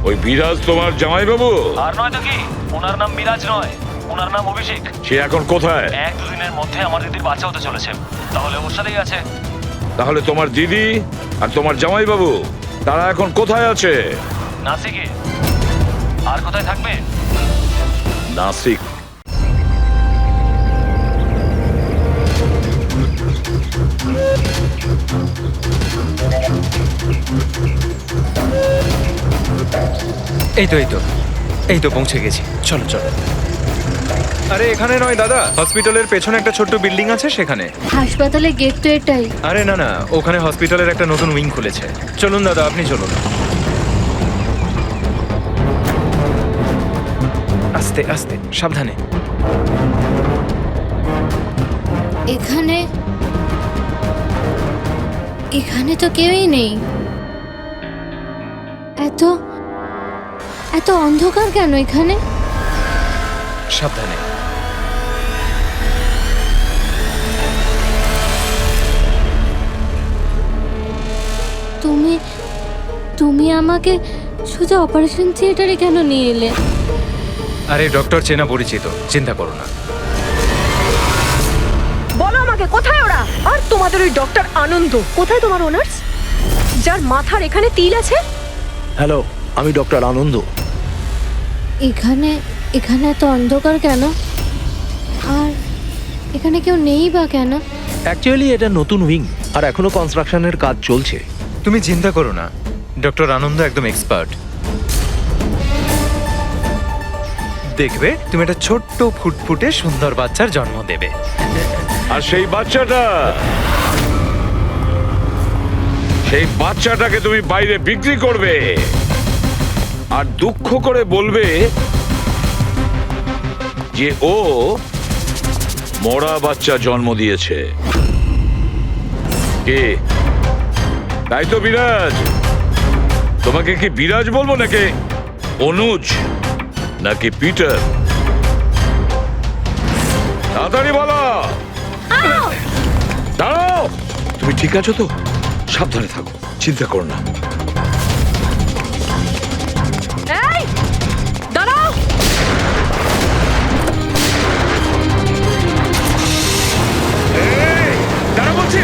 ওই বিরাজ তোমার জামাইবাবু? আর নয় তো কি, ওনার নাম বিরাজ নয়, ওনার নাম অভিষেক। সে এখন কোথায়? 1-2 দিনের মধ্যে আমার দিদির বাচ্চা হতে চলেছে, তাহলে ওর সাথেই আছে। তাহলে তোমার দিদি আর তোমার জামাইবাবু তারা এখন কোথায় আছে? নাসিকে। আর কোথায় থাকবে? নাসিক। এই তো পৌঁছে গেছি। চলো চলো। আরে এখানে নয় দাদা, হসপিটালের পেছনে একটা ছোট্ট বিল্ডিং আছে সেখানে। হাসপাতালের গেট তো এটাই। আরে না না, ওখানে হসপিটালের একটা নতুন উইং খুলেছে। চলুন দাদা, আপনি চলুন। আস্তে আস্তে, সাবধানে। এখানে এখানে তো কেউই নেই। এত এত অন্ধকার কেন এখানে? সাবধানে। তুমি তুমি আমাকে শুধু অপারেশন থিয়েটারে কেন নিয়ে এলে? আরে ডক্টর চেনা পরিচিত, চিন্তা করো না। বলো আমাকে কোথায় ওরা? আর তোমাদের ওই ডক্টর আনন্দ কোথায়? তোমার ওনার্স যার মাথার এখানে তিল আছে? হ্যালো, আমি ডক্টর আনন্দ। এখানে এখানে এত অন্ধকার কেন? আর এখানে কেউ নেই বা কেন? অ্যাকচুয়ালি এটা নতুন উইং আর এখনো কনস্ট্রাকশনের কাজ চলছে। তুমি চিন্তা করো না, ডক্টর আনন্দ একদম এক্সপার্ট। দেখবে তুমি একটা ছোট্ট ফুটফুটে সুন্দর বাচ্চার জন্ম দেবে। আর সেই বাচ্চাটাকে তুমি বাইরে বিক্রি করবে আর দুঃখ করে বলবে যে ও মরা বাচ্চা জন্ম দিয়েছে। কে? তাই তো বিরাজ। তোমাকে কি বিরাজ বলবো নাকি অনুজ নাকি পিটার? তাড়াতাড়ি বলো। দাঁড়াও। তুমি ঠিক আছো তো? সাবধানে থাকো, চিন্তা করো না। এই দাঁড়াও। দাঁড়া বলছি।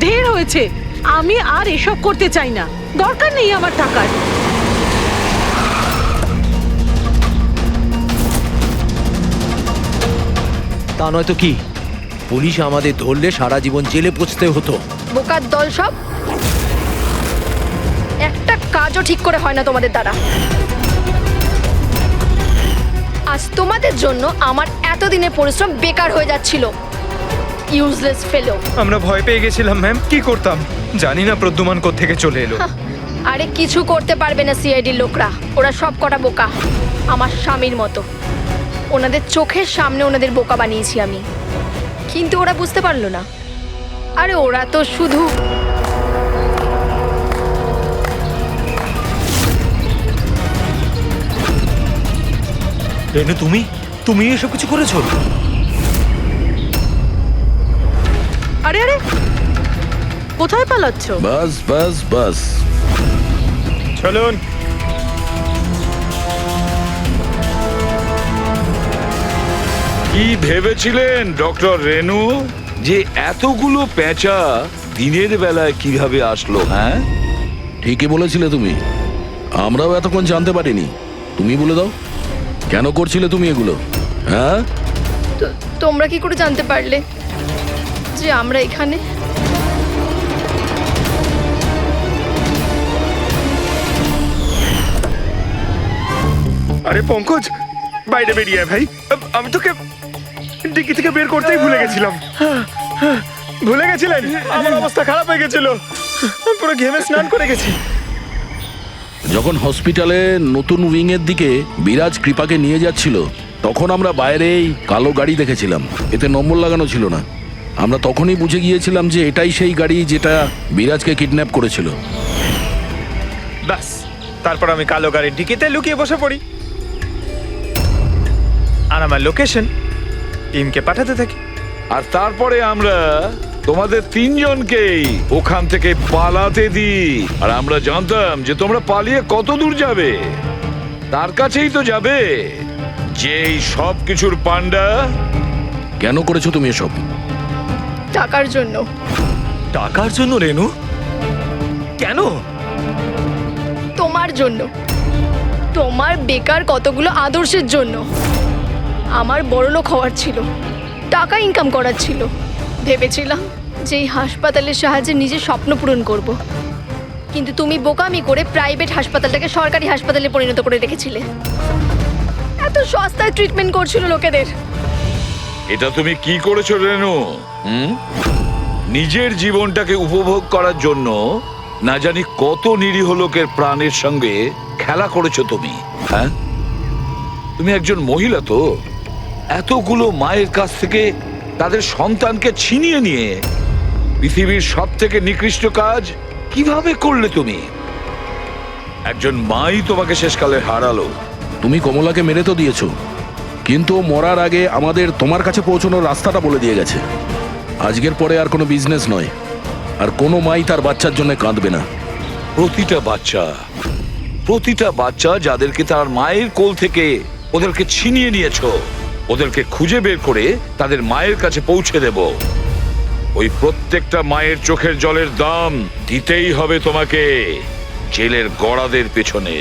ঢের হয়েছে। আমি আর এসব করতে চাই না, দরকার নেই আমার টাকার। তা নয় তো কি, পুলিশ আমাদের ধরলে সারা জীবন জেলে পচতে হতো। বোকার দল সব। একটা কাজও ঠিক করে হয় না তোমাদের দ্বারা। আজ তোমাদের জন্য আমার এতদিনের পরিশ্রম বেকার হয়ে যাচ্ছিল। ইউজলেস ফেলো। আমরা ভয় পেয়ে গেছিলাম ম্যাম, কি করতাম জানি না প্রদ্যুমান কোত্থেকে চলে এলো। আরে কিছু করতে পারবে না সিআইডির লোকরা, ওরা সব কটা বোকা, আমার স্বামীর মতো। ওনাদের চোখের সামনে ওনাদের বোকা বানিয়েছি আমি, কিন্তু ওরা বুঝতে পারলো না। আরে ওরা তো শুধু রেনু, তুমি এসব কিছু করেছো? আরে আরে, কোথায় পালাচ্ছ? বাস বাস বাস। চলুন। কি ভেবেছিলেন ডক্টর রেনু যে এতগুলো পেঁচা দিনের বেলায় কিভাবে আসলো? হ্যাঁ, ঠিকই বলেছিলে তুমি, আমরাও এতক্ষণ জানতে পারিনি। তুমি বলে দাও, কেন করছিলে তুমি এগুলো? হ্যাঁ, তোমরা কি করে জানতে পারলে যে আমরা এখানে? আরে পঙ্কজ, বাইরে বেরিয়ে আয় ভাই। আমি তোকে ডিকি থেকে বের করতেই ভুলে গেছিলাম। ভুলে গেছিলেন? আমার অবস্থা খারাপ হয়ে গেছিল, পুরো ঘেমে স্নান করে গেছি। যখন হসপিটালে নতুন উইং এর দিকে বিরাজ কৃপাকে নিয়ে যাচ্ছিল, তখন আমরা বাইরেই কালো গাড়ি দেখেছিলাম, এতে নম্বর লাগানো ছিল না। আমরা তখনই বুঝে গিয়েছিলাম যে এটাই সেই গাড়ি যেটা বিরাজকে কিডন্যাপ করেছিল। ব্যাস, তারপর আমি কালো গাড়ির ডিকিতে লুকিয়ে বসে পড়ি আর আমার লোকেশন টিমকে পাঠাতে থাকি। আর তারপরে আমরা তোমাদের তিনজনকেই ওখান থেকে পালাতে দিই। আর আমরা জানতাম যে তোমরা পালিয়ে কত দূর যাবে, তার কাছেই তো যাবে যেই সব কিছুর পান্ডা। কেন করেছো তুমি এসব? টাকার জন্য। টাকার জন্য রেনু? কেন? তোমার জন্য, তোমার বেকার কতগুলো আদর্শের জন্য। আমার বড়লোক হওয়ার ছিল, টাকা ইনকাম করার ছিল। ভেবেছিলাম যে এই হাসপাতালের সাহায্যে নিজের স্বপ্ন পূরণ করব, কিন্তু তুমি বোকামি করে প্রাইভেট হাসপাতালটাকে সরকারি হাসপাতালে পরিণত করে রেখেছিলে। এত সস্তায় ট্রিটমেন্ট করছিল লোকেদের। এটা তুমি কি করেছো রেনু? নিজের জীবনটাকে উপভোগ করার জন্য না জানি কত নিরীহ লোকের প্রাণের সঙ্গে খেলা করেছো তুমি। হ্যাঁ, তুমি একজন মহিলা, তো এতগুলো মায়ের কাছ থেকে তাদের সন্তানকে ছিনিয়ে নিয়ে পৃথিবীর সব থেকে নিকৃষ্ট কাজ কিভাবে করলে তুমি? একজন মাই তোমাকে শেষকালে হারালো। তুমি কমলাকে মেরে তো দিয়েছো, কিন্তু ও মরার আগে আমাদের তোমার কাছে পৌঁছানোর রাস্তাটা বলে দিয়ে গেছে। আজকের পরে আর কোনো বিজনেস নয়, আর কোনো মাই তার বাচ্চার জন্য কাঁদবে না। প্রতিটা বাচ্চা যাদেরকে তার মায়ের কোল থেকে ওদেরকে ছিনিয়ে নিয়েছো, ওদেরকে খুঁজে বের করে তাদের মায়ের কাছে পৌঁছে দেব। ওই প্রত্যেকটা মায়ের চোখের জলের দাম দিতেই হবে তোমাকে জেলের গড়াদের পেছনে।